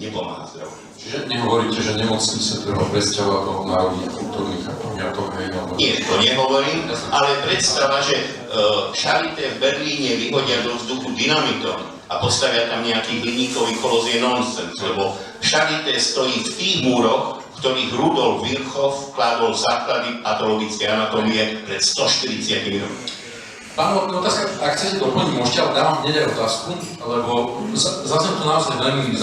nepomáha zdravotníctvu. Čiže nehovoríte, že nemocnice treba presťahovať do národných kultúrnych pamiatok, hej? Nie, to nehovorím, ale predstava, že Charité v Berlíne vyhodia do vzduchu dynamitom a postavia tam nejaký hliníkový kolos je nonsens, lebo Charité stojí v tých múroch, v ktorých Rudolf Virchow vkladol základy patologickej anatómie pred 140 rokmi. Pán, otázka, ak chcete doplniť, môžete, ale dávam hneď aj otázku, lebo zaznel tu naozaj veľmi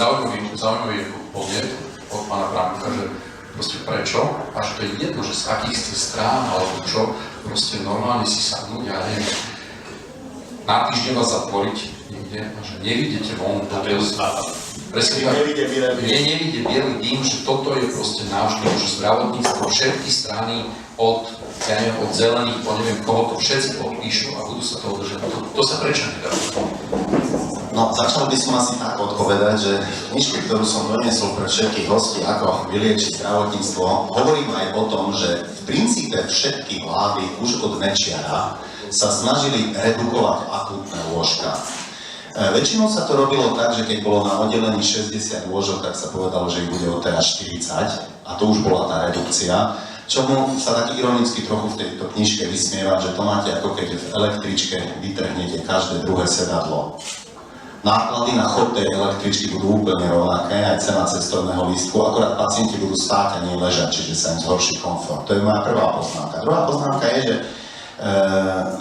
zaujímavý podnet od pána Prámka, že proste prečo, a že to je jedno, že z akých ste strán, alebo čo, proste normálne si sadnúť, ja neviem, na týždeň vás zatvoriť niekde, a že nevidíte von do nevidie bielý dým, že toto je proste navždy, že zdravotníctvo, všetky strany od zelených, po neviem koho to všetci podpíšu a budú sa toho držať. To sa prečo nedá? No, začal by som asi tak odpovedať, že v knižke, ktorú som doniesol pre všetkých hostí, ako vyliečiť zdravotníctvo, hovorím aj o tom, že v princípe všetky vlády už od Mečiara sa snažili redukovať akútne lôžka. Väčšinou sa to robilo tak, že keď bolo na oddelení 60 lôžok, tak sa povedalo, že ich bude teraz 40 a to už bola tá redukcia. Čomu sa tak ironicky trochu v tejto knižke vysmieva, že to máte ako keď v električke vytrhnete každé druhé sedadlo. Náklady na chod tej električky budú úplne rovnaké, aj cena cestovného lístku, akorát pacienti budú stáť a nie ležať, čiže sa im zhorší komfort. To je moja prvá poznámka. Druhá poznámka je, že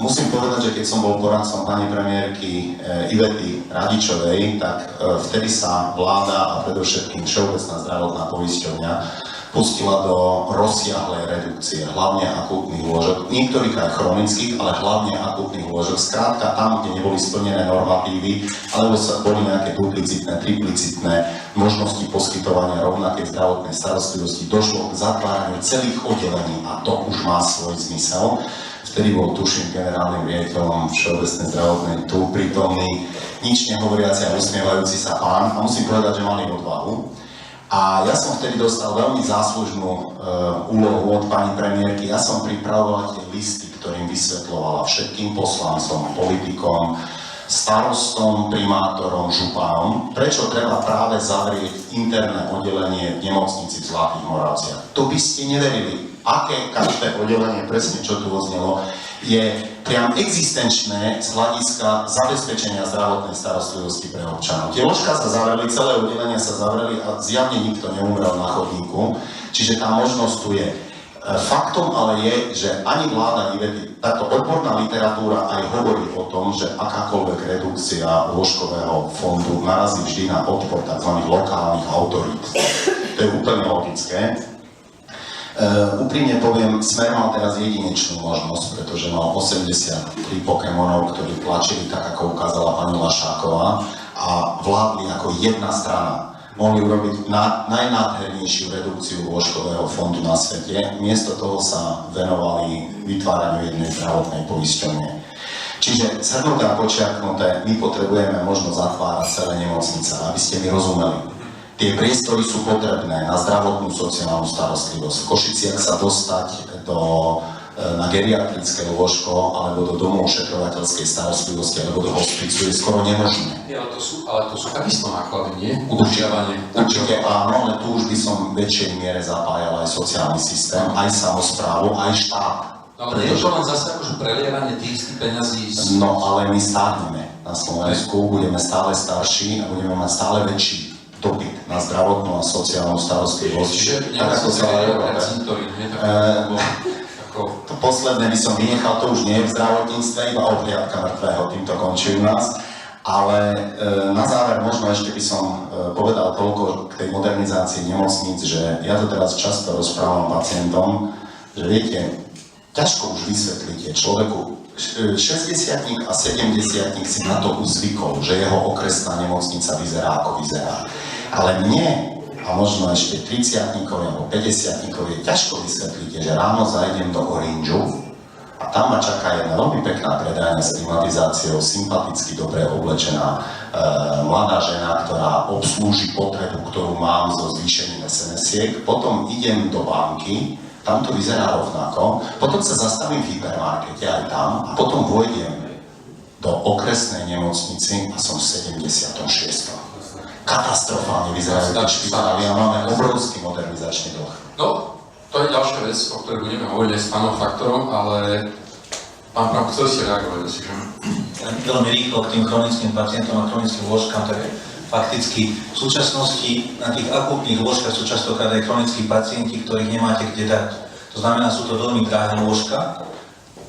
musím povedať, že keď som bol poradcom pani premiérky Ivety Radičovej, tak vtedy sa vláda a predovšetkým Všeobecná zdravotná poisťovňa pustila do rozsiahlej redukcie, hlavne akútnych lôžok, niektorých aj chronických, ale hlavne akútnych lôžok. Skrátka tam, kde neboli splnené normatívy, alebo sa boli nejaké duplicitné, triplicitné možnosti poskytovania rovnakej zdravotnej starostlivosti, došlo k zatváraniu celých oddelení a to už má svoj zmysel. Vtedy bol, tuším, generálnym riaditeľom Všeobecnej zdravotnej tu prítomný, nič nehovoriaci a usmievajúci sa pán, a musím povedať, že mali odvahu. A ja som vtedy dostal veľmi záslužnú úlohu od pani premiérky. Ja som pripravoval tie listy, ktorým vysvetľovala všetkým poslancom, politikom, starostom, primátorom, županom, prečo treba práve zavrieť interné oddelenie v nemocnici v Zlatých Moravciach. To by ste neverili. Aké každé oddelenie, presne čo tu odznelo, je priam existenčné z hľadiska zabezpečenia zdravotnej starostlivosti pre občanov. Tie lôžka sa zavreli, celé oddelenia sa zavreli a zjavne nikto neumrel na chodníku, čiže tá možnosť tu je. Faktom ale je, že ani vláda Ivety, táto odborná literatúra aj hovorí o tom, že akákoľvek redukcia lôžkového fondu narazí vždy na odpor tzv. Lokálnych autorít. To je úplne logické. Úprimne poviem, Smer mal teraz jedinečnú možnosť, pretože mal 83 Pokémonov, ktorí tlačili tak, ako ukázala pani Lašáková, a vládli ako jedna strana. Mohli urobiť najnádhernejšiu redukciu lôžkového fondu na svete, miesto toho sa venovali vytváraniu jednej zdravotnej poisťovne. Čiže zhrnuté a počiarknuté, my potrebujeme možno zatvárať celé nemocnice, aby ste mi rozumeli. Tie priestory sú potrebné na zdravotnú sociálnu starostlivosť. V Košiciach sa dostať na geriatrické lôžko alebo do domov šetrovateľskej starostlivosti alebo do hospicu je skoro nemožné. Ale to sú takisto náklady, nie? Udržiavanie. Určite áno, ale tu už by som v väčšej miere zapájal aj sociálny systém, aj samosprávu, aj štát. Ale nie je to len zase akože prelievanie tých istých peňazí? No ale my stárneme na Slovensku, budeme stále starší a budeme mať stále väčší dopyt na zdravotnú a sociálnu starostlivosť. Čiže tak ako sa to posledné by som vynechal, to už nie je v zdravotníctve, iba obhliadka mŕtvého, týmto končí u nás. Ale na záver možno ešte by som povedal toľko k tej modernizácii nemocníc, že ja to teraz často rozprávam pacientom, že viete, ťažko už vysvetlíte človeku, 60-tník a 70-tník si na to už zvykol, že jeho okresná nemocnica vyzerá ako vyzerá. Ale mne, a možno ešte 30-tníkovi alebo 50-tníkovi, ťažko vysvetlíte, že ráno zajdem do Orangeu a tam ma čaká jedna veľmi pekná predajňa s klimatizáciou, sympaticky dobre oblečená mladá žena, ktorá obslúži potrebu, ktorú mám so zvýšením SMS-iek. Potom idem do banky, tam to vyzerá rovnako, potom sa zastavím v hypermarkete aj tam a potom vojdem do okresnej nemocnici a som v 76. katastrofálne vyzerajú tie špitály a máme obrovský modernizačný dlh. No, to je ďalšia vec, o ktorej budeme hovoriť aj s pánom Faktorom, ale pán Pravko, chceli ste reagovať, asi, že? Veľmi rýchlo k tým chronickým pacientom a chronickým lôžkam, tak fakticky v súčasnosti na tých akútnych lôžkach sú častokrát aj chronickí pacienti, ktorých nemáte kde dať. To znamená, sú to veľmi drahé lôžka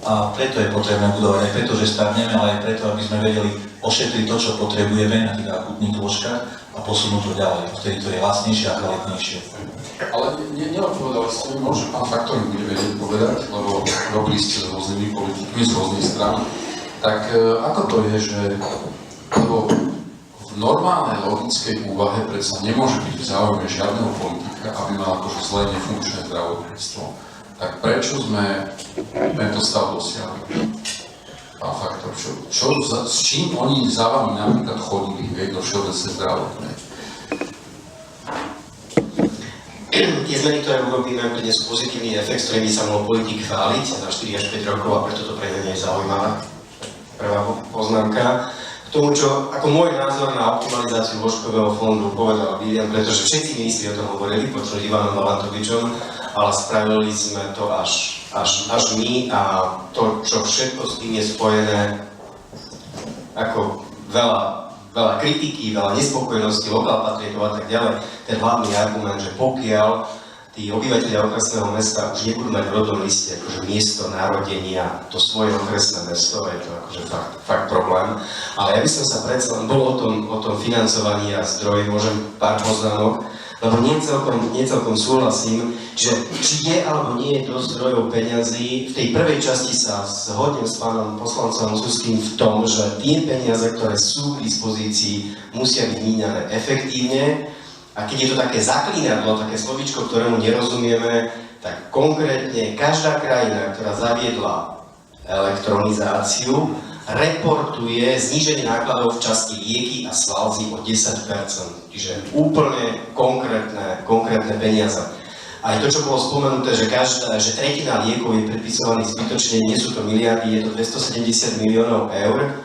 a preto je potrebné budovať, aj preto, že starneme, ale aj preto, aby sme vedeli ošetriť to, čo potrebujeme na tých akútnych lôžkach a posunúť to ďalej. Vtedy to je vlastnejšie a kvalitnejšie. Ale neodpovedali ste mi, možno pán Faktor mi bude vedieť povedať, lebo robili ste s rôznymi politikmi z rôznych strán. Tak ako to je, že lebo v normálnej logickej úvahe predsa nemôže byť v záujme žiadneho politika, aby mal akože zlé nefunkčné zdravotníctvo. Tak prečo sme tento stav dosiahli? Pán Faktor, s čím oni za vami napríklad chodili do všeobecnej zdravotnej? Tie zmeny, ktoré urobíme, prinesú pozitívny efekt, s ktorým by sa mohol politik chváliť za 4 až 5 rokov a preto to pre mňa nie je zaujímavé. Prvá poznámka. K tomu, čo ako môj názor na optimalizáciu lôžkového fondu povedal William, pretože všetci ministri o tom hovorili, počuli Ivanom Valantovičom, ale spravili sme to až my a to, čo všetko s tým je spojené, ako veľa kritiky, veľa nespokojnosti, lokál patriotov a tak ďalej. Ten hlavný argument, že pokiaľ tí obyvateľia okresného mesta už nebudú mať v rodnom liste akože miesto narodenia, to svoje okresné mesto, je to akože fakt problém. Ale ja by som sa predsa len bol o tom financovaní a zdroji, môžem pár poznámok, lebo nie celkom súhlasím, že či je alebo nie je dosť zdrojov peňazí. V tej prvej časti sa zhodnem s pánom poslancom Suským v tom, že tie peniaze, ktoré sú k dispozícii, musia byť míňané efektívne. A keď je to také zaklínadlo, také slovíčko, ktorému nerozumieme, tak konkrétne každá krajina, ktorá zaviedla elektronizáciu, reportuje zníženie nákladov v časti lieky a svalzy o 10%. Čiže úplne konkrétne peniaze. Aj to, čo bolo spomenuté, že tretina liekov je predpisovaných zbytočne, nie sú to miliardy, je to 270 miliónov eur.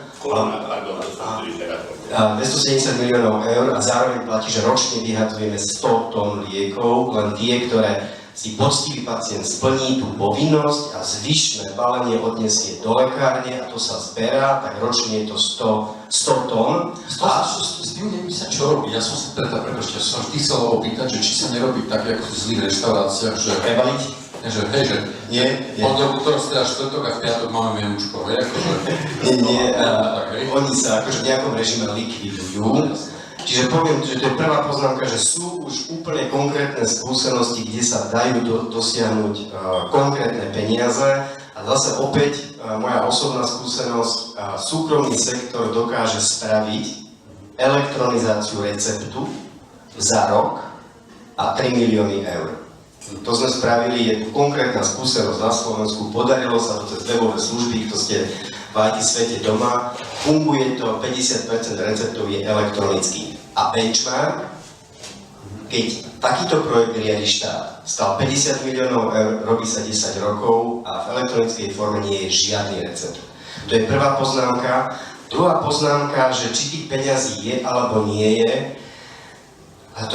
270 miliónov eur a zároveň platí, že ročne vyhadzujeme 100 tón liekov, len tie, ktoré si poctivý pacient splní tú povinnosť a zvyšné balenie odniesie do lekárne a to sa zberá, tak ročne je to 100 tón. S tým neviem sa čo robiť. Ja som sa pretože som vždy chcel opýtať, že či sa nerobí tak, ako v zlých reštauráciách, že... Prebaliť? Že Nie. Pondelok, teda štvrtok a v piatok máme menučko, hej? Akože... Nie, oni sa akože v nejakom režime likvidujú. Čiže poviem, že to je prvá poznámka, že sú už úplne konkrétne skúsenosti, kde sa dajú dosiahnuť konkrétne peniaze. A zase opäť moja osobná skúsenosť, súkromný sektor dokáže spraviť elektronizáciu receptu za rok a 3 milióny eur. To sme spravili, je konkrétna skúsenosť na Slovensku, podarilo sa to cez webové služby, kto ste v IT svete doma, funguje to, 50% receptov je elektronický. A benchmark, keď takýto projekt riadi štát, stal 50 miliónov eur, robí sa 10 rokov a v elektronickej forme nie je žiadny recept. To je prvá poznámka. Druhá poznámka, že či tých peňazí je alebo nie je, a to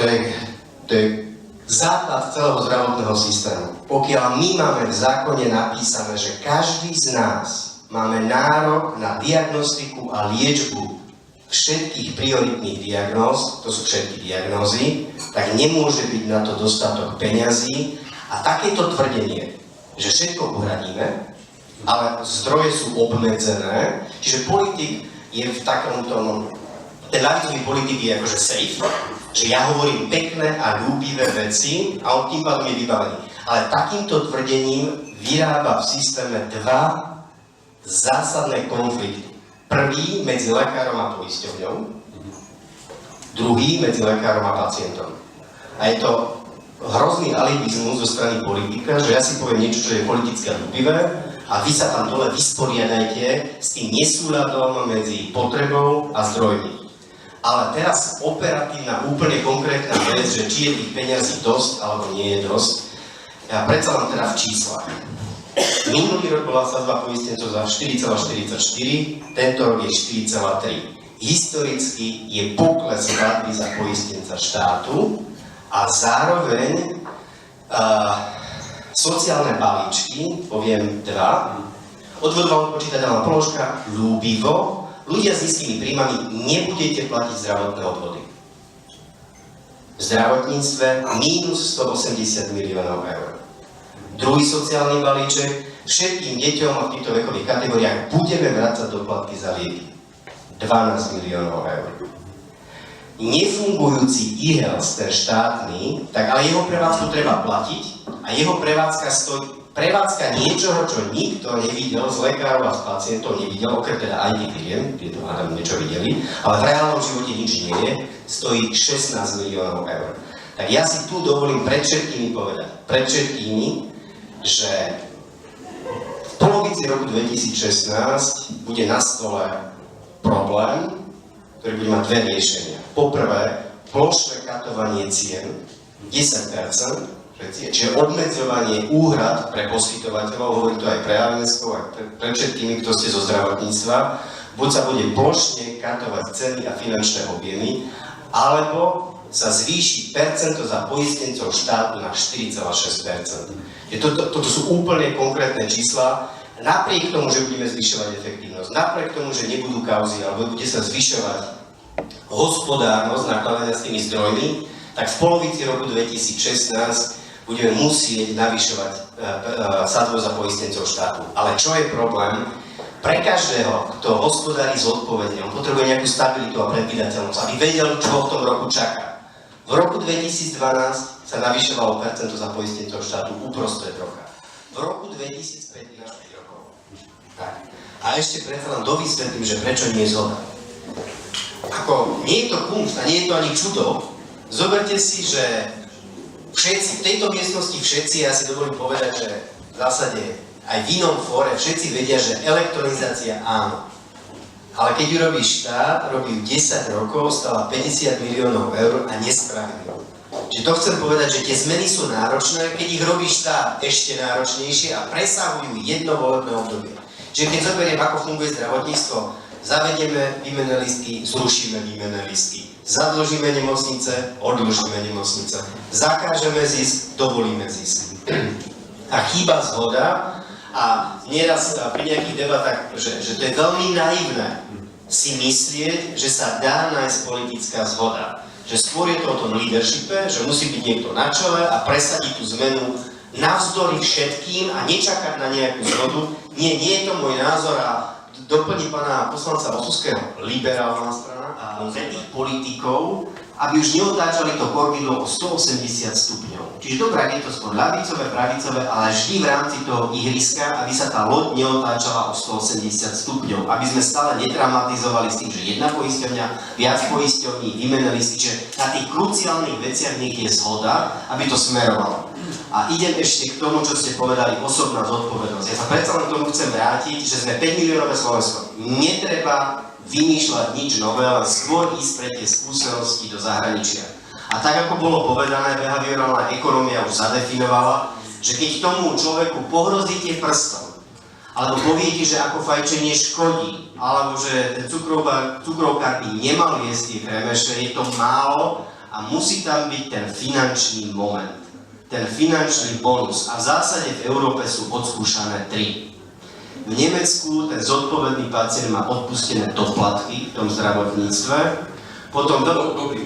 je základ celého zdravotného systému. Pokiaľ my máme v zákone napísané, že každý z nás máme nárok na diagnostiku a liečbu všetkých prioritných diagnóz, to sú všetky diagnózy, tak nemôže byť na to dostatok peňazí a takéto tvrdenie, že všetko uhradíme, ale zdroje sú obmedzené, čiže politik je v takomto, ten ľavicový politik je akože safe, že ja hovorím pekné a ľúbivé veci a on tým pádom je vybavený. Ale takýmto tvrdením vyrába v systéme dva zásadné konflikty. Prvý medzi lekárom a poisťovňou, druhý medzi lekárom a pacientom. A je to hrozný alibizmus zo strany politika, že ja si poviem niečo, čo je politické a ľúbivé a vy sa tam dole vysporiadajte s tým nesúladom medzi potrebou a zdrojmi. Ale teraz operatívna, úplne konkrétna vec, že či je tých peňazí dosť alebo nie je dosť, ja predsa len teda v číslach. Minulý rok bola sadzba poistencov za 4,44, tento rok je 4,3. historicky je pokles platby za poistenca štátu a zároveň sociálne balíčky, poviem dva, odvodová odpočítateľná položka, ľúbivo, ľudia s nízkymi príjmami nebudete platiť zdravotné odvody. V zdravotníctve mínus 180 miliónov eur. Druhý sociálny balíček, všetkým deťom a v týchto vekových kategóriách budeme vrácať doplatky za lieky. 12 miliónov eur. Nefungujúci e-health, ten štátny, tak ale jeho prevádzku treba platiť a jeho prevádzka stojí, prevádzka niečoho, čo nikto nevidel z lekárov a z pacientov nevidel, okrem teda aj tých firiem, tieto hádam niečo videli, ale v reálnom živote nič nie je, stojí 16 miliónov eur. Tak ja si tu dovolím pred všetkými povedať, že v polovici roku 2016 bude na stole problém, ktorý bude mať dve riešenia. Poprvé, plošné katovanie cien 10%, čiže obmedzovanie úhrad pre poskytovateľov, hovorím to aj pre ANS-kov, aj pre všetkými, kto ste zo zdravotníctva, buď sa bude plošne katovať ceny a finančné objemy, alebo sa zvýši percento za poistencov štátu na 4,6%. Toto sú úplne konkrétne čísla. Napriek tomu, že budeme zvyšovať efektívnosť, napriek tomu, že nebudú kauzy, alebo bude sa zvyšovať hospodárnosť nakladania s tými zdrojmi, tak v polovici roku 2016 budeme musieť navyšovať sadzbu za poistencov štátu. Ale čo je problém? Pre každého, kto hospodári zodpovedne, on potrebuje nejakú stabilitu a predvídateľnosť, aby vedel, čo v tom roku čaká. V roku 2012 sa navyšovalo percento za poistencov štátu uprostred roka. V roku 2015 rokov. Tak. A ešte predsa len dovysvetlím, že prečo nie je zhoda. Nie je to kumšt a nie je to ani čudo. Zoberte si, že všetci, v tejto miestnosti všetci, ja si dovolím povedať, že v zásade aj v inom fóre všetci vedia, že elektronizácia áno. Ale keď ju robí štát, robí ju 10 rokov, stála 50 miliónov eur a nespravili ju. Čiže to chcem povedať, že tie zmeny sú náročné, keď ich robí štát ešte náročnejšie a presahujú jedno volebné obdobie. Čiže keď zoberiem, ako funguje zdravotníctvo, zavedieme výmenné listky, zrušíme výmenné listky. Zadlžíme nemocnice, odložíme nemocnice. Zakážeme zisk, dovolíme zisk. A chýba zhoda a nieraz pri nejakých debatách, že to je veľmi naivné si myslieť, že sa dá nájsť politická zhoda. Že skôr je to o tom leadershipe, že musí byť niekto na čele a presadiť tú zmenu navzdory všetkým a nečakať na nejakú zhodu. Nie je to môj názor a doplní pána poslanca Osuského, liberálna strana a tých politikov, aby už neotáčali to kormidlo o 180 stupňov. Čiže dobrá, je to skôr ľavicové, pravicové, ale vždy v rámci toho ihriska, aby sa tá loď neotáčala o 180 stupňov. Aby sme stále netraumatizovali s tým, že jedna poisťovňa, viac poisťovní, výmenné listky, čiže na tých kruciálnych veciach nech je zhoda, aby to smerovalo. A idem ešte k tomu, čo ste povedali, osobná zodpovednosť. Ja sa predsa len k tomu chcem vrátiť, že sme 5 miliónové Slovensko. Netreba vymýšľať nič nové, ale skôr ísť pre tie skúsenosti do zahraničia. A tak, ako bolo povedané, behaviorálna ekonómia už zadefinovala, že keď tomu človeku pohrozíte prstom, alebo poviete, že ako fajčenie škodí, alebo že ten cukrovkár by nemal jesť tie kremeše, je to málo a musí tam byť ten finančný moment, ten finančný bonus. A v zásade v Európe sú odskúšané 3. V Nemecku ten zodpovedný pacient má odpustené doplatky v tom zdravotníctve. Potom Dobrý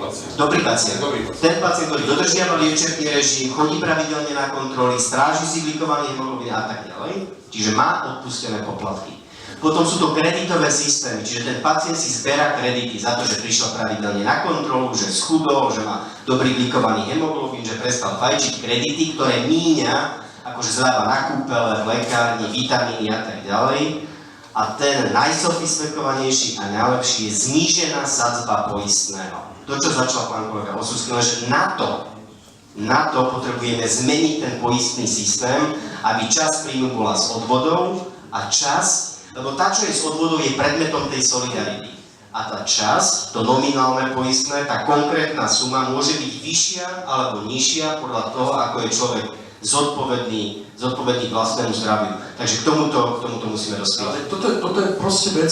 pacient. Ten pacient, ktorý dodržiava liečebný režim, chodí pravidelne na kontroly, stráži si glikovaný hemoglobín a tak ďalej. Čiže má odpustené poplatky. Potom sú to kreditové systémy, čiže ten pacient si zberá kredity za to, že prišiel pravidelne na kontrolu, že schudol, že má dobrý glikovaný hemoglobín, že prestal fajčiť, kredity, ktoré míňa akože zľava na kúpele, v lekárni, vitamíny a tak ďalej. A ten najsofistikovanejší a najlepší je znížená sadzba poistného. To, čo začal pán kolega Osuský, že na to potrebujeme zmeniť ten poistný systém, aby časť príjmu bola z odvodov a časť, lebo tá, čo je z odvodov, je predmetom tej solidarity. A tá časť, to nominálne poistné, tá konkrétna suma môže byť vyššia alebo nižšia podľa toho, ako je človek zodpovedný vlastnému zdraviu. Takže k tomuto musíme dospieť. Ale toto je proste vec,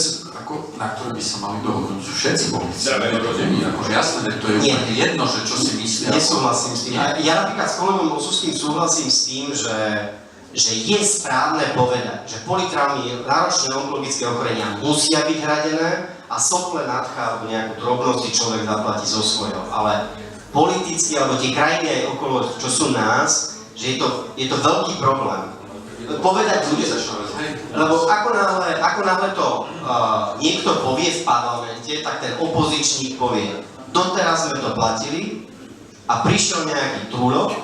na ktoré by sa mali dohodnúť všetci politici. Akože jasné, že to je úplne jedno, že čo si myslia. Nesúhlasím s tým. Ja napríklad s kolegom Osuským súhlasím s tým, že je správne povedať, že polytraumy, náročné onkologické ochorenia musia byť hradené a sople nadcha alebo nejakú drobnosť si človek zaplatí zo svojho. Ale politici alebo tie krajiny aj okolo, čo sú nás, že je to veľký problém. Povedať ľudia, lebo ako náhle to niekto povie v parlamente, tak ten opozičník povie, doteraz sme to platili a prišiel nejaký trúľok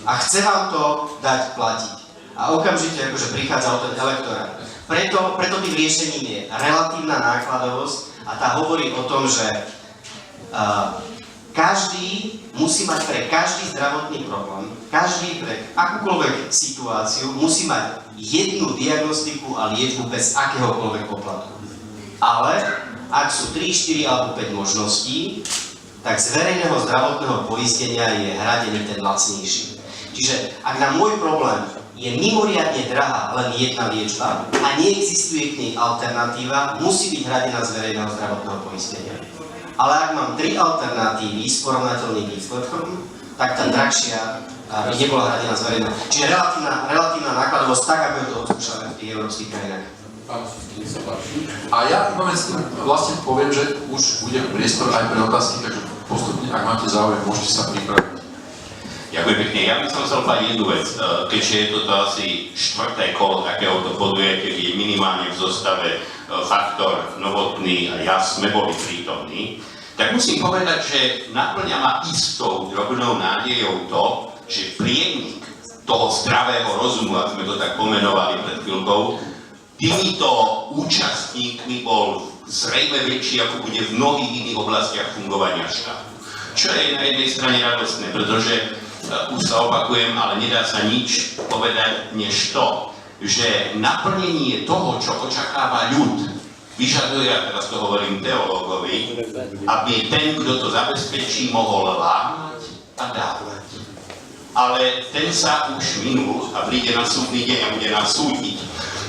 a chce vám to dať platiť. A okamžite akože prichádza o ten elektorát. Preto tým riešením je relatívna nákladovosť a tá hovorí o tom, že každý musí mať pre každý zdravotný problém, každý pre akúkoľvek situáciu musí mať jednu diagnostiku a liečbu bez akéhokoľvek poplatku. Ale ak sú 3, 4 alebo 5 možností, tak z verejného zdravotného poistenia je hradený ten lacnejší. Čiže ak na môj problém je mimoriadne drahá len jedna liečba a neexistuje k nej alternatíva, musí byť hradená z verejného zdravotného poistenia. Ale ak mám 3 alternatívy s porovnateľným výsledkom, tak tá drahšia by nebola hradená z verejného. Čiže relatívna nákladovosť, tak ako je to odskúšané v tých európskych krajinách. A ja vlastne poviem, že už bude priestor aj pre otázky, takže postupne, ak máte záujem, môžete sa pripraviť. Ďakujem pekne. Ja by som chcel povedať jednu vec. Keďže je toto asi 4. kolo takéhoto poduje, keď je minimálne v zostave faktor Novotný a ja sme boli prítomní, tak musím povedať, že naplňa ma istou drobnou nádejou to, že priemnik toho zdravého rozumu, ak sme to tak pomenovali pred chvíľkou, týmito účastníkmi bol zrejme väčší, ako bude v mnohých iných oblastiach fungovania štátu. Čo je na jednej strane radostné, pretože už sa opakujem, ale nedá sa nič povedať než to, že naplnenie toho, čo očakáva ľud, vyžaduje, a teraz to hovorím teológovi, aby ten, kto to zabezpečí, mohol lámať a dávať. Ale ten sa už minul a príde na súdny deň a bude nás súdiť.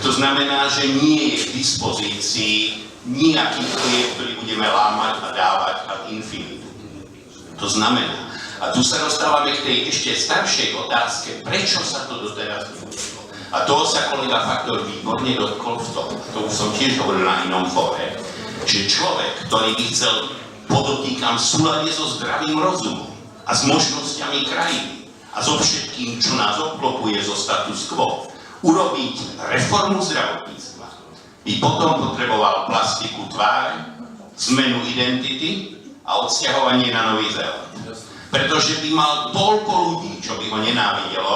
To znamená, že nie je k dispozícii nejaký chlieb, ktorý budeme lámať a dávať ad infinitum. To znamená, a tu sa dostávame k tej ešte staršej otázke, prečo sa to doteraz neudelo. A toho sa kolega Faktor výborne dotkol v tom, to už som tiež hovoril na inom fóre, že človek, ktorý by chcel, podotýkam, v súlade so zdravým rozumom a s možnosťami krajiny a so všetkým, čo nás obklopuje zo status quo, urobiť reformu zdravotníctva, by potom potreboval plastiku tváre, zmenu identity a odsťahovanie na Nový Zéland. Pretože by mal toľko ľudí, čo by ho nenávidelo,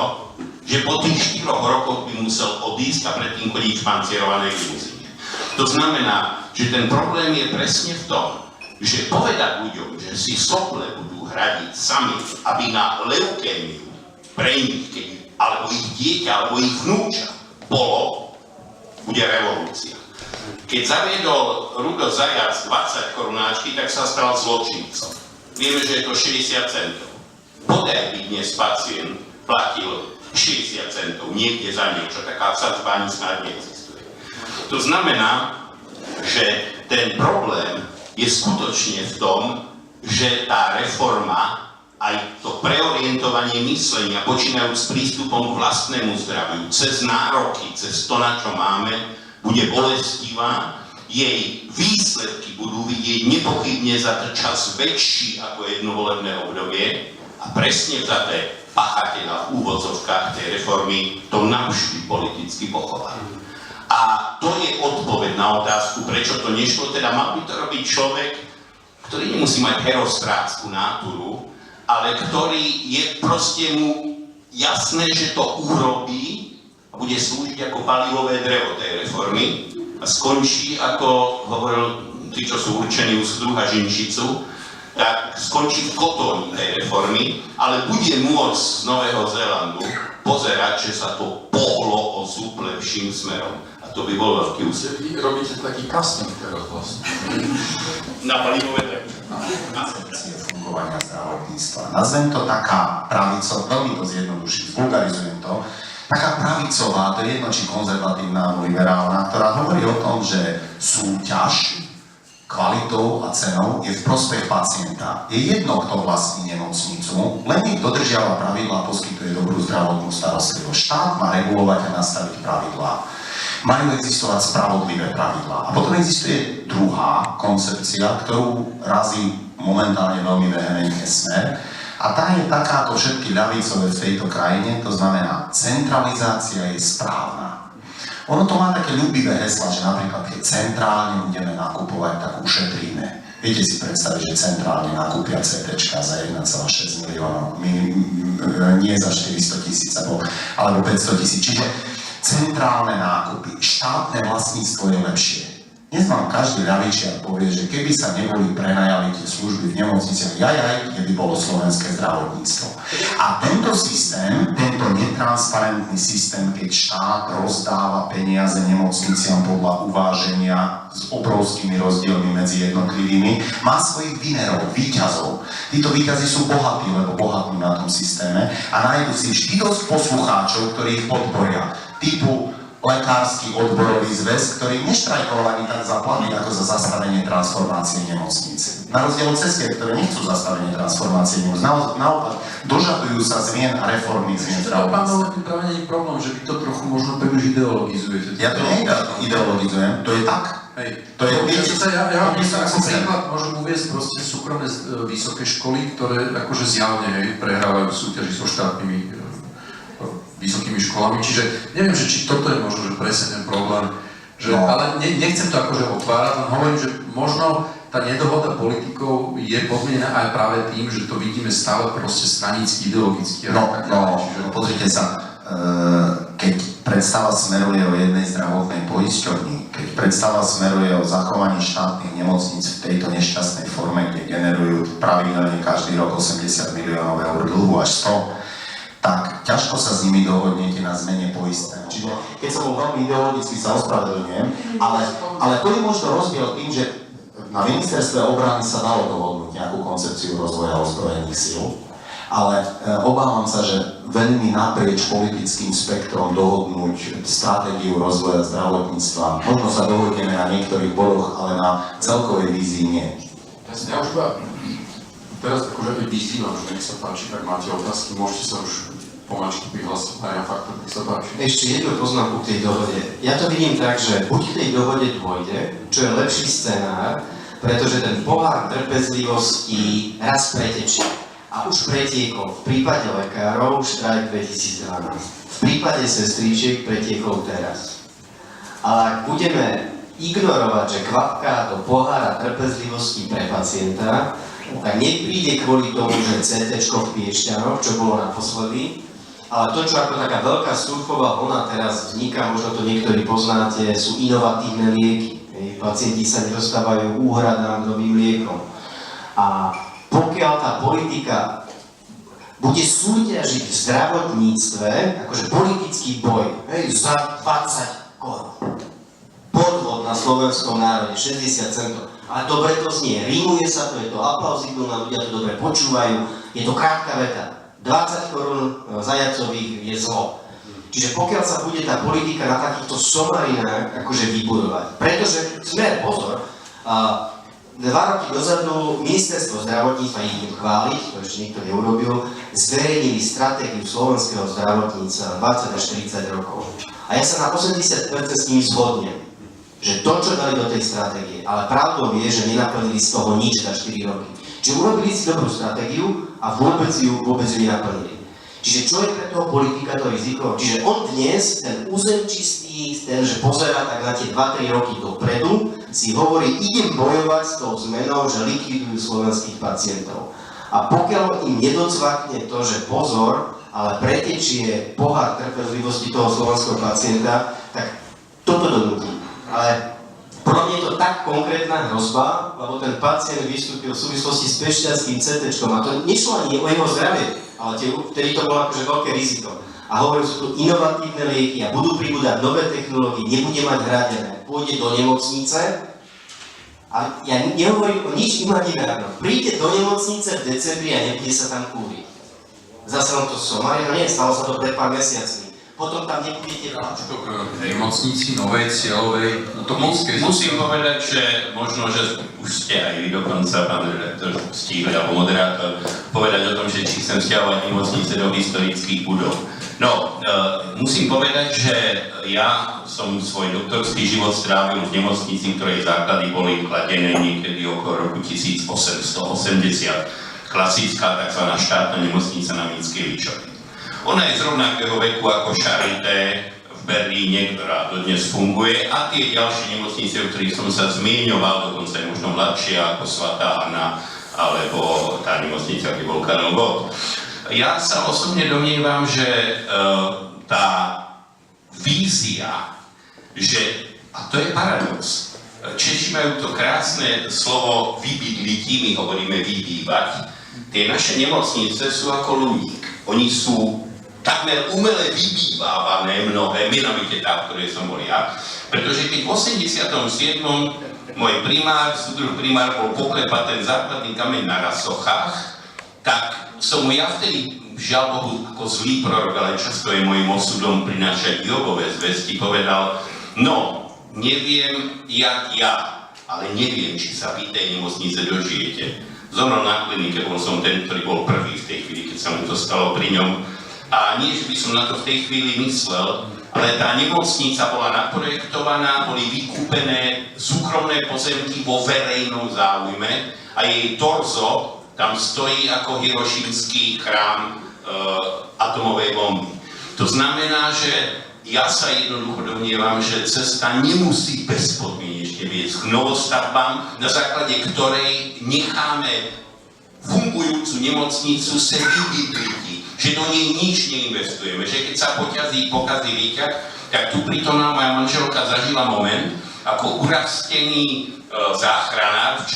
že po tých 4 rokoch by musel odísť a predtým chodiť v pancierovanej limuzíne. To znamená, že ten problém je presne v tom, že povedať ľuďom, že si sople budú hradiť sami, aby na leukémiu pre nich, alebo ich dieťa, alebo ich vnúča bude revolúcia. Keď zaviedol Rudo Zajac 20 korunáčky, tak sa stal zločincom. Vieme, že je to 60 centov. Bodaj by dnes pacient platil 60 centov niekde za niečo, taká sadzba ani snad neexistuje. To znamená, že ten problém je skutočne v tom, že tá reforma, aj to preorientovanie myslenia, počínajúc s prístupom k vlastnému zdraviu, cez nároky, cez to, na čo máme, bude bolestivá. Jej výsledky budú vidieť nepochybne za ten čas väčší ako jedno volebné obdobie a presne za té pachateľa v úvodzovkách tej reformy to navždy politicky pochová. A to je odpoveď na otázku, prečo to nešlo, teda mal by to robiť človek, ktorý nemusí mať herostrácku náturu, ale ktorý je proste mu jasné, že to urobí a bude slúžiť ako palivové drevo tej reformy a skončí, ako hovoril tí, čo sú určení už z druha Žinčicu, tak skončí v kotóni tej reformy, ale bude môcť z Nového Zélandu pozerať, že sa to pohlo o zub lepším smerom. A to by bol veľký úspech. Vy robíte taký casting teraz vlastne. Na palivové drevo. Fungovania zdravotníctva. Nazvem to taká pravicová, veľmi to zjednoduším, vulgarizujem to, taká pravicová, to je jedno či konzervatívna alebo liberálna, ktorá hovorí o tom, že súťaž kvalitou a cenou je v prospech pacienta. Je jedno, kto vlastní nemocnicu, len nech dodržiava pravidlá a poskytuje dobrú zdravotnú starostlivosť. Štát má regulovať a nastaviť pravidlá. Majú existovať spravodlivé pravidlá. A potom existuje druhá koncepcia, ktorú razí momentálne veľmi vehementne Smer. A tá je takáto všetky ľavicové v tejto krajine, to znamená, centralizácia je správna. Ono to má také ľúbivé hesla, že napríklad keď centrálne budeme nakupovať, tak ušetríme. Viete si predstaviť, že centrálne nakúpia CTčka za 1,6 miliónov, nie za 400 000 alebo 500 000. Čiže centrálne nákupy, štátne vlastníctvo je lepšie. Dnes vám každý ľavičiar povie, že keby sa neboli prenajali tie služby v nemocniciach, kde by bolo slovenské zdravotníctvo. A tento systém, tento netransparentný systém, keď štát rozdáva peniaze nemocniciam podľa uváženia s obrovskými rozdielmi medzi jednotlivými, má svojich winnerov, víťazov. Títo víťazi sú bohatí, lebo bohatí na tom systéme a nájdu si vždy dosť poslucháčov, ktorí ich podporia. Typu lekársky odborový zväz, ktorý neštrajkoval ani tak za platy, ako za zastavenie transformácie nemocnice. Na rozdiel od cestier, ktoré nechcú zastavenie transformácie nemocnice. Naopak, dožadujú sa zmien a reformy zmien zdravotníctva. Pán Novotný, práve nie je problém, že vy to trochu možno príliš ideologizujete. Ja to neideologizujem, to je tak. Hej. To je, ja vám ako príklad môžem uviesť proste súkromné vysoké školy, ktoré akože zjavne prehrávajú súťaži so štátnymi vysokými školami, čiže neviem, že či toto je možno, že presne ten problém, že, no. Ale nechcem to akože otvárať, len hovorím, že možno tá nedohoda politikov je podmienená aj práve tým, že to vidíme stále proste stranicky, ideologicky. Čiže pozrite sa, keď predstava smeruje o jednej zdravotnej poisťovni, keď predstava smeruje o zachovaní štátnych nemocníc v tejto nešťastnej forme, kde generujú pravidelne každý rok 80 miliónov eur dlhu až 100, tak ťažko sa s nimi dohodnete na zmene poistného. Čiže keď som bol veľmi ideologicky, sa ospravedlňujem, ale to je možno rozdiel tým, že na ministerstve obrany sa dalo dohodnúť nejakú koncepciu rozvoja ozbrojených síl, ale obávam sa, že veľmi naprieč politickým spektrom dohodnúť stratégiu rozvoja zdravotníctva. Možno sa dohodneme na niektorých bodoch, ale na celkovej vízii nie. Ja už teraz akože vyzývam, že nech sa páči, ak máte otázky, môžete sa už pomačky prihlásiť na faktor, nech sa páči. Ešte jednu poznámku k tej dohode. Ja to vidím tak, že buď k tej dohode dôjde, čo je lepší scenár, pretože ten pohár trpezlivosti raz pretečie. A už pretiekol v prípade lekárov štrajk 2012. V prípade sestríčiek pretiekol teraz. Ale ak budeme ignorovať, že kvapká do pohára trpezlivosti pre pacienta, tak nepríde kvôli tomu, že CT-čko v Piešťanoch, čo bolo naposledy, ale to, čo ako taká veľká surfová vlna teraz vzniká, možno to niektorí poznáte, sú inovatívne lieky. Pacienti sa nedostávajú úhradám novým liekom. A pokiaľ tá politika bude súťažiť v zdravotníctve, akože politický boj, za 20 korún, podvod na slovenskom národe, 60 centov, ale dobre to znie, rímuje sa to, je to aplauzibilné, ľudia to dobre počúvajú, je to krátka veta. 20 korún zajacových je zlo. Čiže pokiaľ sa bude tá politika na takýchto somarinách akože vybudovať, pretože Smer, pozor, 2 roky dozadu ministerstvo zdravotníctva, ich idem chváliť, to ešte nikto neurobil, zverejnili stratégiu slovenského zdravotníctva 20 až 40 rokov. A ja sa na 80% s nimi zhodnem, že to, čo dali do tej stratégie, ale pravdou je, že nenaplnili z toho nič za 4 roky. Čiže urobili si dobrú stratégiu a vôbec ju nenaplnili. Čiže čo je pre toho politika to riziko? Čiže on dnes, ten územčistý, ten, že pozerá tak na tie 2-3 roky dopredu, si hovorí, idem bojovať s tou zmenou, že likvidujú slovenských pacientov. A pokiaľ im nedocvakne to, že pozor, ale pretečie pohár trpezlivosti toho slovenského pacienta, tak toto donúti. Ale pro mňa je to tak konkrétna hrozba, lebo ten pacient vystúpil v súvislosti s Piešťanským CT-čkom a to nešlo ani o jeho zdravie, ale vtedy to bolo akože veľké riziko. A hovorím, sú tu inovatívne lieky a budú pribúdať nové technológie, nebude mať hradené, pôjde do nemocnice a ja nehovorím o nič imaginárnom. Príde do nemocnice v decembri a nebude sa tam kúriť. Zase len to somarino, nie, stalo sa to pred pár mesiacmi. potom tam nebudete dať. Nemocnici Novej Cieľovej, Musím povedať, že možno, že už ste aj vy dokonca, pán redaktor, stihli, alebo moderátor, povedať o tom, že či chcem stiahovať nemocnice do historických budov. No, musím povedať, že ja som svoj doktorský život strávil v nemocnici, ktorej základy boli kladené niekedy okolo roku 1880. Klasická tzv. Štátna nemocnica na Mickiewiczovi. Ona je z rovnakého veku ako Charité v Berlíne, ktorá dodnes funguje, a tie ďalšie nemocnice, o ktorých som sa zmieňoval, dokonca je možno mladšia ako Svatá Anna, alebo tá nemocnica, kde bol Karel Gott. Ja sa osobne domnievam, že tá vízia, že, a to je paradox, Češi majú to krásne slovo vybydlití, my hovoríme vybývať. Tie naše nemocnice sú ako ľudík. Oni sú takmer umele vybývávané mnohé, menovite tá, v ktorej som bol ja, pretože keď v 87. môj primár, súdruh primár bol poklepať ten základný kameň na Rasochách, tak som mu ja vtedy, žiaľ Bohu, ako zlý prorok, ale často je môjim osudom prinášať Jobové zvesti, povedal, no, neviem, jak ja, ale neviem, či sa vy tej nemocnice dožijete. Zomrel na klinike, bol som ten, ktorý bol prvý v tej chvíli, keď sa mu to stalo pri ňom. A nie, že by som na to v tej chvíli myslel, ale tá nemocnica bola naprojektovaná, boli vykúpené súkromné pozemky vo verejnom záujme a jej torzo tam stojí ako hirošímsky chrám atomovej bomby. To znamená, že ja sa jednoducho domnievam, že cesta nemusí bezpodmienečne viesť k novostavbám, na základe ktorej necháme fungujúcu nemocnicu sa vybydliť, že do nej nič neinvestujeme, že keď sa pokazí výťah, tak tu prítomná moja manželka zažila moment, ako urastený záchranár v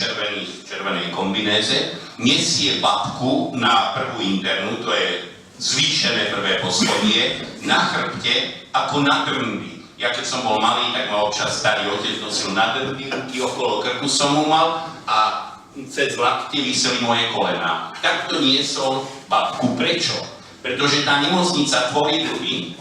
červenej kombinéze nesie babku na prvú internú, to je zvýšené prvé poschodie, na chrbte ako na drndy. Ja keď som bol malý, tak ma občas starý otec nosil na drndy, ruky okolo krku som mu mal a cez lakte viseli moje kolená. Takto niesol babku. Prečo? Pretože tá nemocnica tvorí dlhy.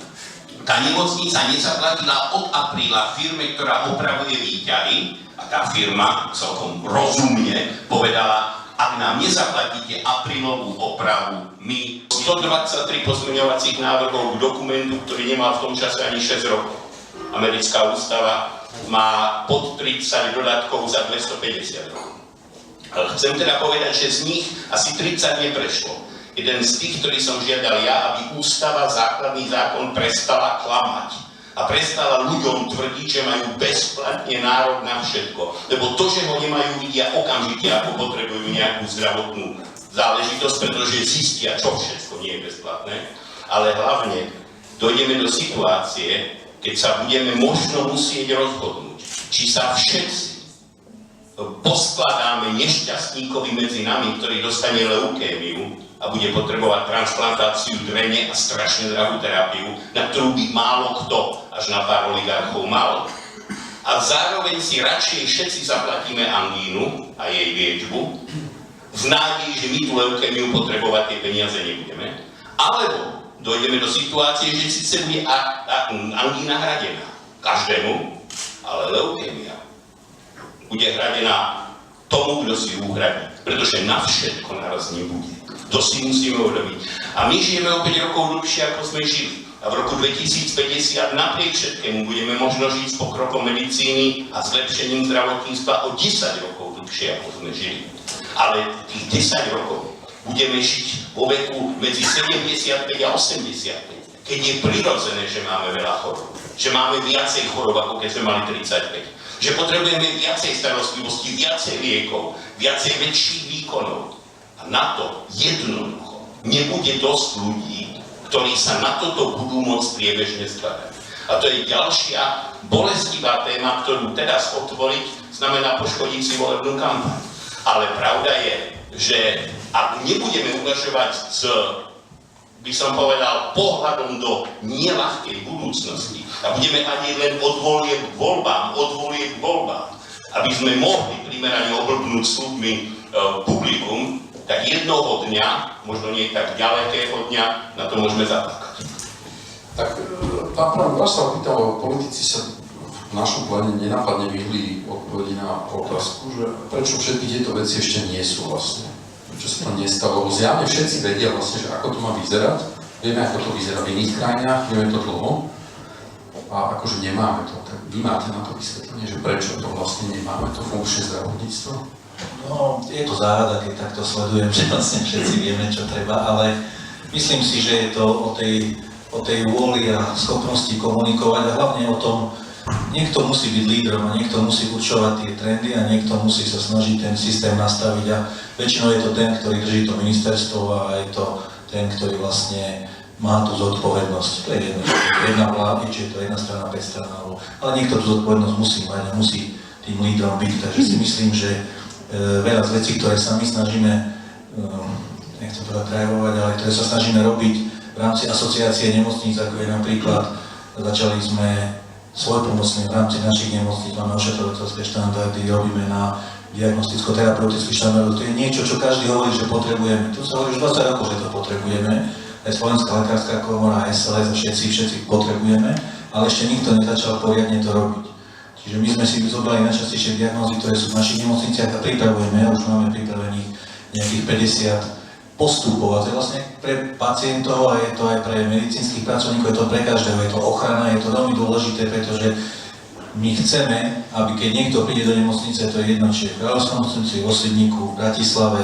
Tá nemocnica nezaplatila od apríla firme, ktorá opravuje výťahy, a tá firma celkom rozumne povedala, ak nám nezaplatíte aprílovú opravu, my 123 pozmeňovacích návrhov k dokumentu, ktorý nemal v tom čase ani 6 rokov. Americká ústava má pod 30 dodatkov za 250 rokov. Ale chcem teda povedať, že z nich asi 30 neprešlo. Jeden z tých, ktorý som žiadal ja, aby ústava, základný zákon prestala klamať a prestala ľuďom tvrdiť, že majú bezplatne nárok na všetko. Lebo to, že ho nemajú, vidia okamžite, ako potrebujú nejakú zdravotnú záležitosť, pretože zistia, čo všetko nie je bezplatné. Ale hlavne dojdeme do situácie, keď sa budeme možno musieť rozhodnúť, či sa všetci poskladáme nešťastníkovi medzi nami, ktorý dostane leukémiu a bude potrebovať transplantáciu drene a strašne drahú terapiu, na ktorú by málo kto, až na pár oligarchov, mal. A zároveň si radšej všetci zaplatíme angínu a jej liečbu, v nádeji, že my tú leukémiu potrebovať tie peniaze nebudeme. Alebo dojdeme do situácie, že síce bude angína hradená každému, ale leukémia bude hradená tomu, kto si ju uhradí. Pretože na všetko naraz nebude. To si musíme urobiť. A my žijeme o 5 rokov dlhšie, ako sme žili. A v roku 2050 napriek všetkému budeme možno žiť s pokrokom medicíny a zlepšením zdravotníctva o 10 rokov dlhšie, ako sme žili. Ale tých 10 rokov budeme žiť vo veku medzi 75 a 85. Keď je prirodzené, že máme veľa chorób. Že máme viacej chorób, ako keď sme mali 35. Že potrebujeme viacej starostlivosti, viacej liekov, viacej väčších výkonov. A na to jednoducho nebude dosť ľudí, ktorí sa na toto budú môcť priebežne skladať. A to je ďalšia bolestivá téma, ktorú teraz otvoriť, znamená poškodiť si volebnú kampaň. Ale pravda je, že ak nebudeme uvažovať s, by som povedal, pohľadom do neľahkej budúcnosti a budeme ani len od volieb k voľbám, aby sme mohli primerane oblbnúť slubmi publikum, tak jednoho dňa, možno nie tak ďalekého dňa, na to môžeme zaplakať. Tak Pán Pram, vás sa opýtal, politici sa v našom pláne nenápadne vyhli odpovedi na otázku, že prečo všetky tieto veci ešte nie sú vlastne. Prečo sa to nestalo, lebo zjavne všetci vedia vlastne, že ako to má vyzerať. Vieme, ako to vyzerá v iných krajinách, vieme to dlho. A akože nemáme to. Tak vy máte na to vysvetlenie, že prečo to vlastne nemáme, to funkčné zdravotníctvo? No, je to záhada, keď takto sledujem, že vlastne všetci vieme, čo treba, ale myslím si, že je to o tej vôli a schopnosti komunikovať a hlavne o tom, niekto musí byť lídrom a niekto musí určovať tie trendy a niekto musí sa snažiť ten systém nastaviť a väčšinou je to ten, ktorý drží to ministerstvo a je to ten, ktorý vlastne má tú zodpovednosť. To je jedna vláda, či je to jedna strana, 5 strán, ale niekto tú zodpovednosť musí mať a musí tým lídrom byť. Takže si myslím, že veľa z vecí, ktoré sa my snažíme, nechcem to trajvovať, ale ktoré sa snažíme robiť v rámci asociácie nemocníc, ako je napríklad, začali sme svojpomocne v rámci našich nemocníc, máme ošetrovateľské štandardy, robíme na diagnosticko-terapeutických štandardoch. To je niečo, čo každý hovorí, že potrebujeme. Tu sa hovorí už 20 rokov, že to potrebujeme. Aj Slovenská lekárska komora, SLS, všetci potrebujeme, ale ešte nikto nezačal poriadne to robiť. Čiže my sme si zobrali najčastejšie diagnózy, ktoré sú v našich nemocniciach a pripravujeme, už máme pripravených nejakých 50 postupov. A to je vlastne pre pacientov a je to aj pre medicínskych pracovníkov, je to pre každého, je to ochrana, je to veľmi dôležité, pretože my chceme, aby keď niekto príde do nemocnice, to je jedno, či je v Kráľovskom nemocnici, v Osvedníku, v Bratislave,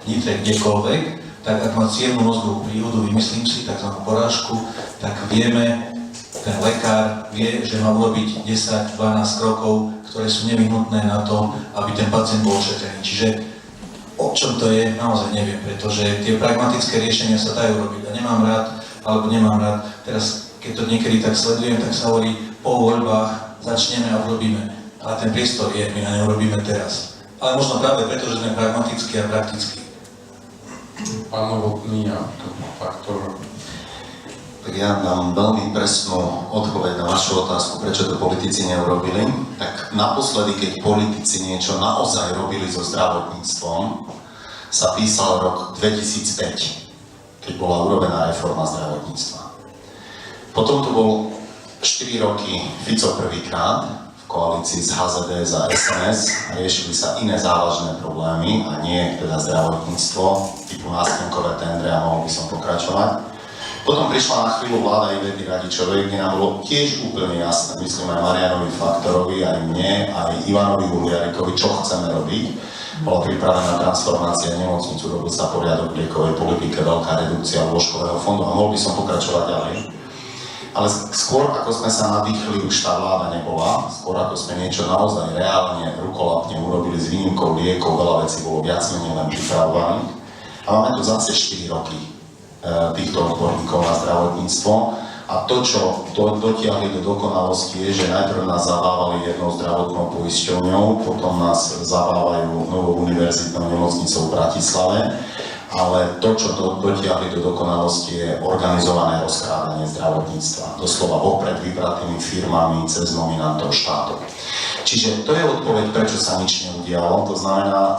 Nitre, kdekoľvek, tak ak má cievnu mozgovú príhodu, vymyslím si takzvanú porážku, tak vieme, ten lekár vie, že má urobiť 10-12 krokov, ktoré sú nevyhnutné na to, aby ten pacient bol ošetrený. Čiže o čom to je, naozaj neviem, pretože tie pragmatické riešenia sa dajú robiť a nemám rád, teraz keď to niekedy tak sledujem, tak sa hovorí, po voľbách začneme a urobíme. Ale ten priestor je, my na ňom robíme teraz. Ale možno práve preto, že sme pragmatickí a praktickí. Pán Novotný a faktor. Tak ja dám veľmi presnú odpoveď na vašu otázku, prečo to politici neurobili. Tak naposledy, keď politici niečo naozaj robili so zdravotníctvom, sa písal rok 2005, keď bola urobená reforma zdravotníctva. Potom tu bol 4 roky Fico prvýkrát v koalícii s HZDS a SNS a riešili sa iné závažné problémy a nie teda zdravotníctvo, typu nástenkové tendre a mohol by som pokračovať. Potom prišla na chvíľu vláda Ivety Radičovej, kde nám bolo tiež úplne jasné, myslím aj Marianovi Faktorovi, aj mne, aj Ivanovi Huliarikovi, čo chceme robiť. Bola pripravená transformácia nemocnicu, robil sa poriadok v liekovej politike, veľká redukcia lôžkového fondu a mohol by som pokračovať ďalej. Ale skôr ako sme sa nadýchli, už tá vláda nebola, skôr ako sme niečo naozaj reálne, rukolapne urobili s výnimkou liekov, veľa vecí bolo viac menej len pripravovaných. A máme tu zase 4 roky týchto odborníkov na zdravotníctvo a to, čo dotiahli do dokonalosti je, že najprv nás zabávali jednou zdravotnou poisťovňou, potom nás zabávajú novou univerzitnou nemocnicou v Bratislave, ale to, čo dotiahli do dokonalosti je organizované rozkrádanie zdravotníctva, doslova vopred vybratými firmami cez nominantov štátov. Čiže to je odpoveď, prečo sa nič neudialo. To znamená,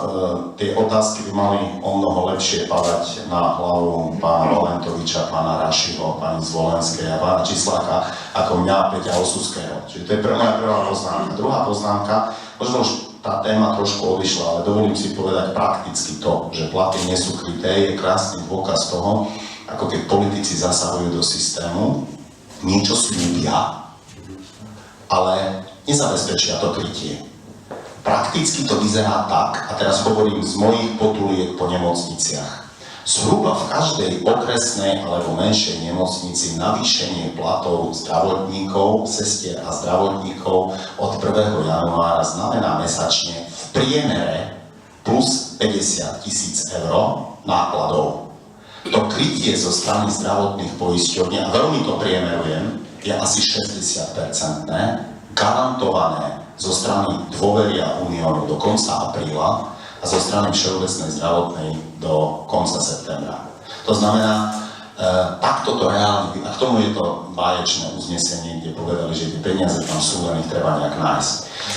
tie otázky by mali omnoho lepšie padať na hlavu pána Valentoviča, pána Rašiho, pani Zvolenskej a pána Čisláka, ako mňa, Peťa Osuského. Čiže to je moja prvá poznámka. Druhá poznámka, možno už tá téma trošku odišla, ale dovolím si povedať prakticky to, že platy nie sú kryté, je krásny dôkaz toho, ako keď politici zasahujú do systému, niečo sľúbia, ale nezabezpečia to krytie. Prakticky to vyzerá tak, a teraz hovorím z mojich potuliek po nemocniciach. Zhruba v každej okresnej alebo menšej nemocnici navýšenie platov zdravotníkov, sestier a zdravotníkov od 1. januára znamená mesačne v priemere plus 50 000 eur nákladov. To krytie zo strany zdravotných poisťovní, a veľmi to priemerujem, je asi 60%, garantované zo strany Dôveria Uniónu do konca apríla a zo strany Všeobecnej zdravotnej do konca septembra. To znamená, takto to reálne, a k tomu je to báječné uznesenie, kde povedali, že tie peniaze tam sú, len ich treba nejak nájsť.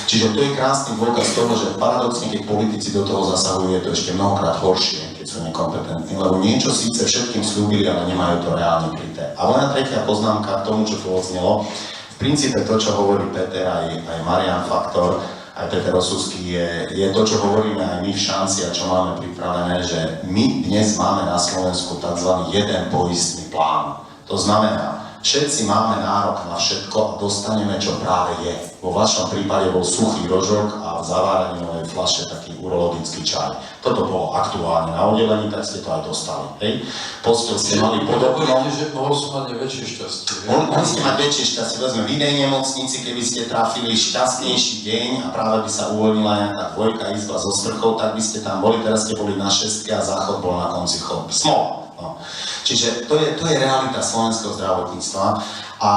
Čiže to je krásny dôkaz toho, že paradoxne, keď politici do toho zasahujú, je to ešte mnohokrát horšie, keď sú nekompetentní, lebo niečo síce všetkým slúbili, ale nemajú to reálne kryté. A moja tretia poznámka k tomu, čo tu odznelo, v princípe to, čo hovorí Peter, aj Marian Faktor, aj Peter Osusky, je to, čo hovoríme aj my v Šanci a čo máme pripravené, že my dnes máme na Slovensku tzv. Jeden poistný plán. To znamená, všetci máme nárok na všetko a dostaneme, čo práve je. Vo vašom prípade bol suchý rožok a v zaváraninovej fľaše taký urologický čaj. Toto bolo aktuálne na oddelení, tak ste to aj dostali. Hej? Posteľ ste mali podobnú. Že mohol som mať väčšie šťastie. Mohli ste mať väčšie šťastie, vezme v inej nemocnici, keby ste trafili šťastnejší deň a práve by sa uvoľnila nejaká dvojka izba so sprchou, tak by ste tam boli, teraz ste boli na šestke a záchod bol na konci chodby. Smol. No. Čiže to je realita slovenského zdravotníctva a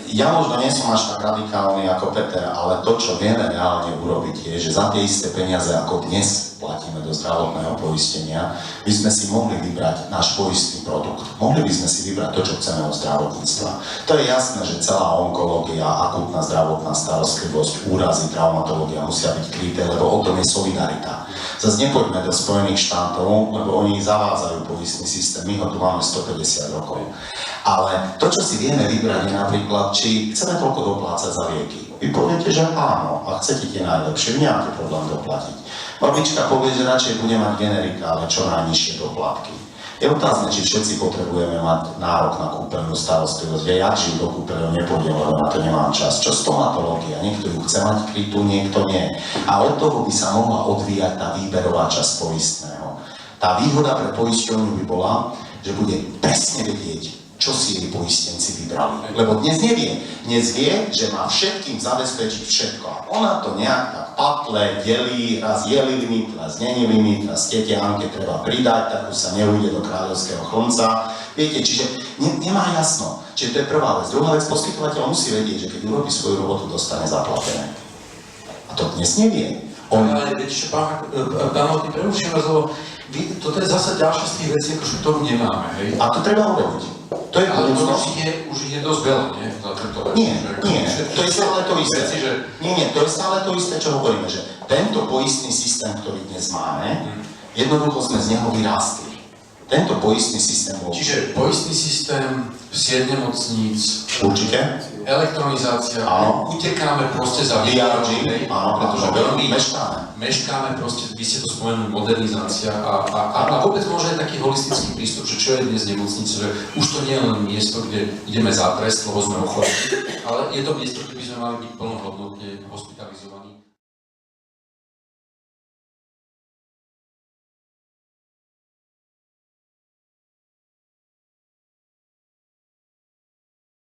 ja možno nie som až tak radikálny ako Peter, ale to, čo vieme reálne urobiť, je, že za tie isté peniaze, ako dnes platíme do zdravotného poistenia, by sme si mohli vybrať náš poistný produkt. Mohli by sme si vybrať to, čo chceme od zdravotníctva. To je jasné, že celá onkológia, akútna zdravotná starostlivosť, úrazy, traumatológia musia byť kryté, lebo o tom je solidarita. Zase nepoďme do Spojených štátov, lebo oni zavádzajú poistný systém, my ho tu máme 150 rokov. Ale to, čo si vieme vybrať, je napríklad, či chceme toľko doplácať za lieky. Vy poviete, že áno, a chcete tie najlepšie, vy nemáte problém doplatiť. Babička povie, že radšej bude mať generika, ale čo najnižšie doplatky. Je otázne, či všetci potrebujeme mať nárok na kúpeľnú starostlivosť. Ja žijú do kúpeľov nepôjdem, lebo na to nemám čas. Čo stomatológia? Niekto ju chce mať krytú, niekto nie. A od toho by sa mohla odvíjať tá výberová časť poistného. Tá výhoda pre poisťovňu by bola, že bude presne vedieť, čo si jej poistenci vybrali. Lebo dnes nevie. Dnes vie, že má všetkým zabezpečiť všetko. A ona to nejak tak patle, delí, raz je limit, raz není limit, raz tete Anke treba pridať, tak už sa neujde do kráľovského chlonca. Viete, čiže nemá jasno. Čiže to je prvá vec. Druhá vec, poskytovateľ musí vedieť, že keď urobí svoju robotu, dostane zaplatené. A to dnes nevie. Ale viete, že pán Novotný, preruším vás, lebo toto je zase ďalšia z tých vecí, ktorú nemáme, hej? A to treba urobiť. To je ale to budúcnosť. už je dosť veľa, nie? Za tento vec. Nie, to je stále to isté. Veci, že... Nie, to je stále to isté, čo hovoríme, že tento poistný systém, ktorý dnes máme, jednoducho sme z neho vyrástli. Tento poistný systém bol... Čiže poistný systém, sieť nemocníc, Určite. elektronizácia, Áno. utekáme proste za DRG, áno, pretože veľmi meškáme. proste, vy ste to spomenuli, modernizácia a vôbec môže aj taký holistický prístup, že čo je dnes nemocnica, že už to nie je len miesto, kde ideme za trest, lebo sme ochorení, ale je to miesto, kde by sme mali byť plnohodnotne hospitalizovaní.